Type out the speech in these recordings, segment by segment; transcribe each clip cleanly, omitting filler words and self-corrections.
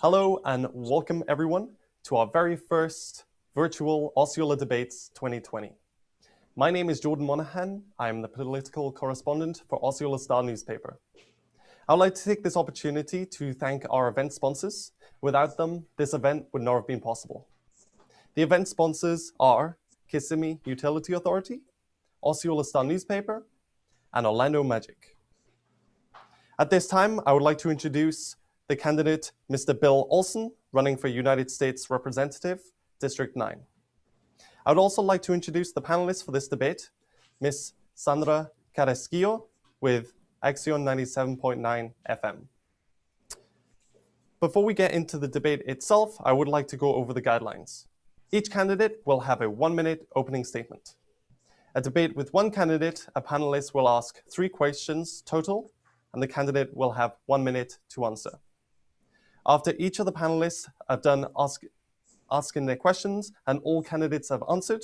Hello and welcome everyone to our very first virtual Osceola Debates 2020. My name is Jordan Monahan. I'm the political correspondent for Osceola Star newspaper. I would like to take this opportunity to thank our event sponsors. Without them, this event would not have been possible. The event sponsors are Kissimmee Utility Authority, Osceola Star newspaper, and Orlando Magic. At this time, I would like to introduce the candidate, Mr. Bill Olson, running for United States Representative, District 9. I would also like to introduce the panelists for this debate, Ms. Sandra Carrasquillo with Axion 97.9 FM. Before we get into the debate itself, I would like to go over the guidelines. Each candidate will have a 1-minute opening statement. A debate with one candidate, a panelist will ask 3 questions total, and the candidate will have 1 minute to answer. After each of the panelists have done asking their questions and all candidates have answered,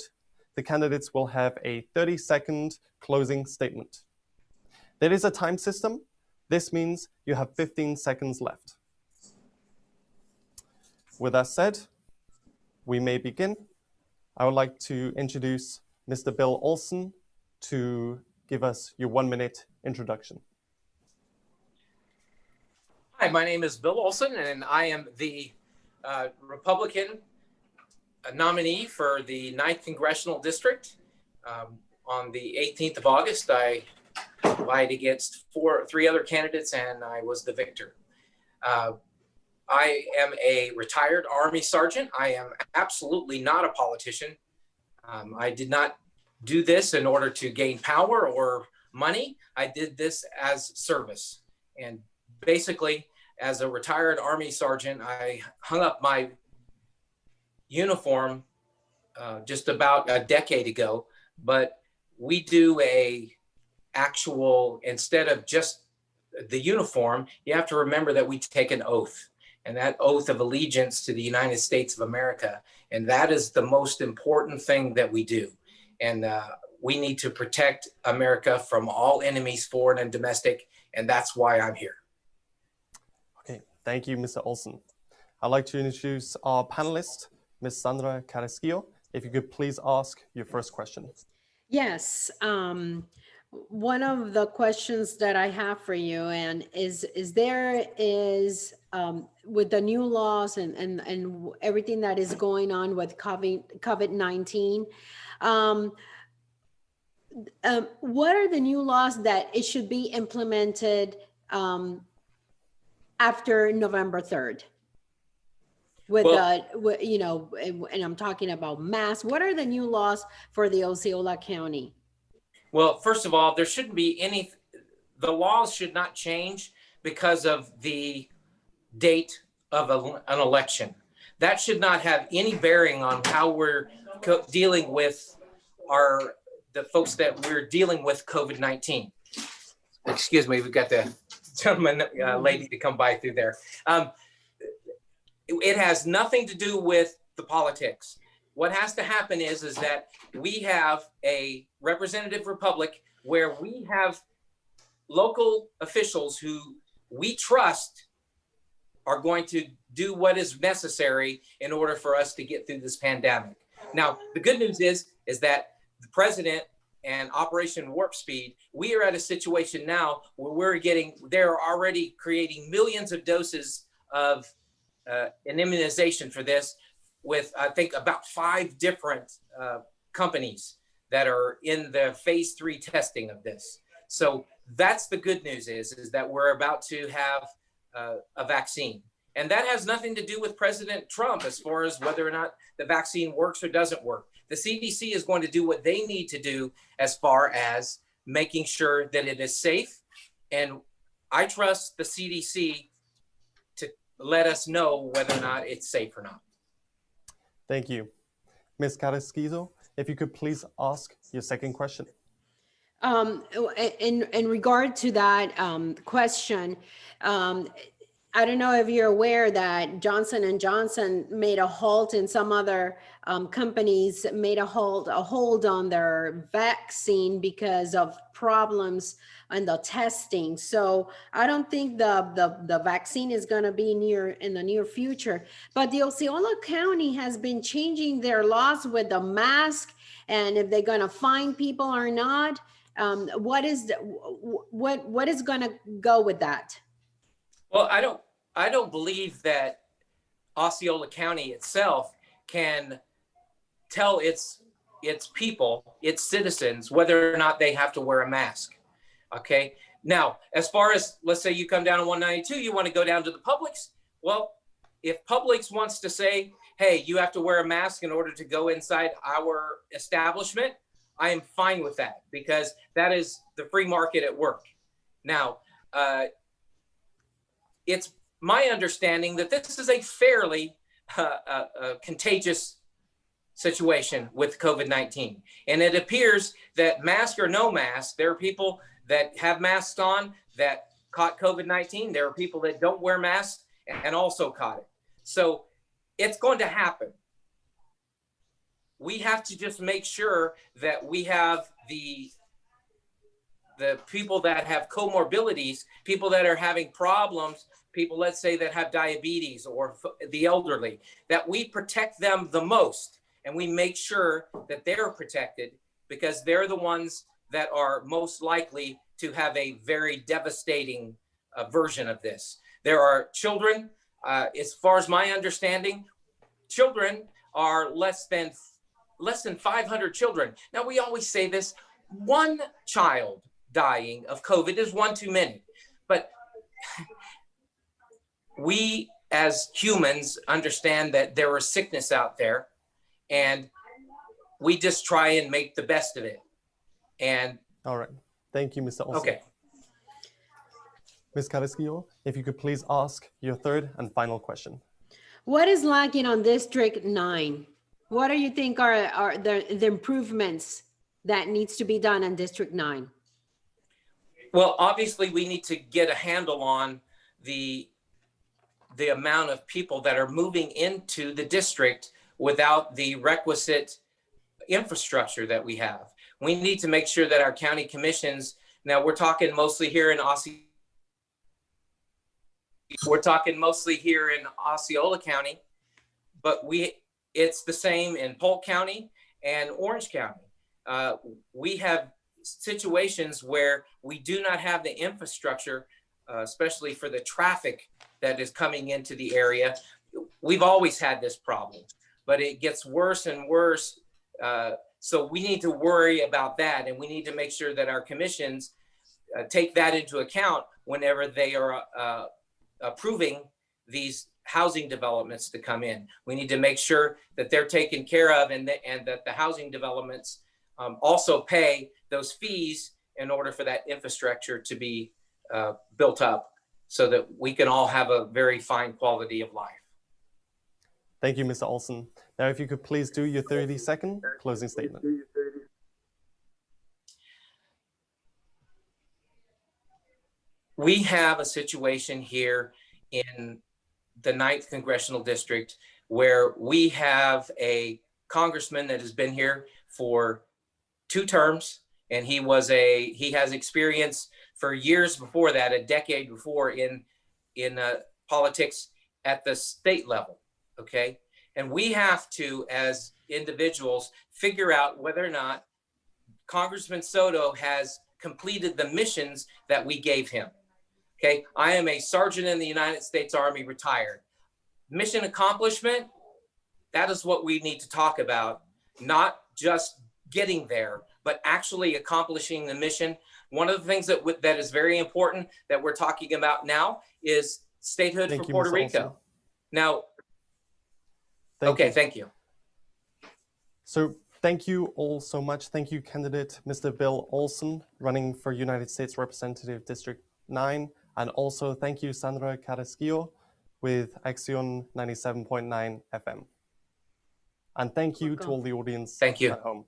the candidates will have a 30-second closing statement. There is a time system. This means you have 15 seconds left. With that said, we may begin. I would like to introduce Mr. Bill Olson to give us your 1-minute introduction. Hi, my name is Bill Olson, and I am the Republican nominee for the 9th Congressional District. On the 18th of August, I lied against 3 other candidates, and I was the victor. I am a retired Army sergeant. I am absolutely not a politician. I did not do this in order to gain power or money. I did this as service. And basically, as a retired Army sergeant, I hung up my uniform just about a decade ago, but we do instead of just the uniform, you have to remember that we take an oath, and that oath of allegiance to the United States of America. And that is the most important thing that we do. And we need to protect America from all enemies, foreign and domestic, and that's why I'm here. Okay, thank you, Mr. Olson. I'd like to introduce our panelist, Ms. Sandra Carrasquillo. If you could please ask your first question. Yes, one of the questions that I have for you and is with the new laws and everything that is going on with COVID-19, what are the new laws that it should be implemented after November 3rd? And I'm talking about masks. What are the new laws for the Osceola County? Well, first of all, there shouldn't be the laws should not change because of the date of an election. That should not have any bearing on how we're dealing with the folks that we're dealing with COVID-19. Excuse me, we've got the gentleman, lady to come by through there. It has nothing to do with the politics. What has to happen is that we have a representative republic where we have local officials who we trust are going to do what is necessary in order for us to get through this pandemic. Now, the good news is that the president and Operation Warp Speed, we are at a situation now where they're already creating millions of doses of an immunization for this with, I think, about 5 different companies that are in the phase 3 testing of this. So that's the good news is that we're about to have a vaccine. And that has nothing to do with President Trump as far as whether or not the vaccine works or doesn't work. The CDC is going to do what they need to do as far as making sure that it is safe. And I trust the CDC to let us know whether or not it's safe or not. Thank you. Ms. Carrasquillo, if you could please ask your second question. In regard to that question, I don't know if you're aware that Johnson & Johnson made a halt, and some other companies made a hold on their vaccine because of problems and the testing. So I don't think the vaccine is going to be in the near future. But the Osceola County has been changing their laws with the mask, and if they're going to fine people or not. What is going to go with that? Well, I don't believe that Osceola County itself can tell its people, its citizens, whether or not they have to wear a mask. Okay. Now, as far as, let's say you come down to 192, you want to go down to the Publix. Well, if Publix wants to say, hey, you have to wear a mask in order to go inside our establishment, I am fine with that, because that is the free market at work. Now, it's my understanding that this is a fairly contagious situation with COVID-19. And it appears that mask or no mask, there are people that have masks on that caught COVID-19. There are people that don't wear masks and also caught it. So it's going to happen. We have to just make sure that we have the people that have comorbidities, people that are having problems, people, let's say, that have diabetes or the elderly, that we protect them the most, and we make sure that they're protected, because they're the ones that are most likely to have a very devastating version of this. There are children, as far as my understanding, children are less than 500 children. Now, we always say this, one child dying of COVID is one too many, but we as humans understand that there is sickness out there, and we just try and make the best of it. And all right, thank you, Mr. Olson. Okay. Ms. Carrasquillo, if you could please ask your third and final question. What is lacking on District 9? What do you think are the improvements that needs to be done in District 9? Well, obviously, we need to get a handle on the amount of people that are moving into the district without the requisite infrastructure that we have. We need to make sure that our county commissions, now we're talking mostly here in Osceola County, but it's the same in Polk County and Orange County. We have situations where we do not have the infrastructure, especially for the traffic that is coming into the area. We've always had this problem, but it gets worse and worse. So we need to worry about that, and we need to make sure that our commissions take that into account whenever they are approving these housing developments to come in. We need to make sure that they're taken care of, and that the housing developments also pay those fees in order for that infrastructure to be built up, so that we can all have a very fine quality of life. Thank you, Mr. Olson. Now, if you could please do your 30-second closing statement. We have a situation here in the 9th Congressional District where we have a congressman that has been here for 2 terms, and he has experience for years before that, a decade before, in politics at the state level. Okay, and we have to, as individuals, figure out whether or not Congressman Soto has completed the missions that we gave him. Okay, I am a sergeant in the United States Army, retired. Mission accomplishment, that is what we need to talk about, not just getting there, but actually accomplishing the mission. One of the things that is very important that we're talking about now is statehood for Puerto Rico. Now, thank you. So thank you all so much. Thank you, candidate Mr. Bill Olson, running for United States Representative District 9. And also thank you, Sandra Carrasquillo, with Axion 97.9 FM. And thank you to all the audience at home.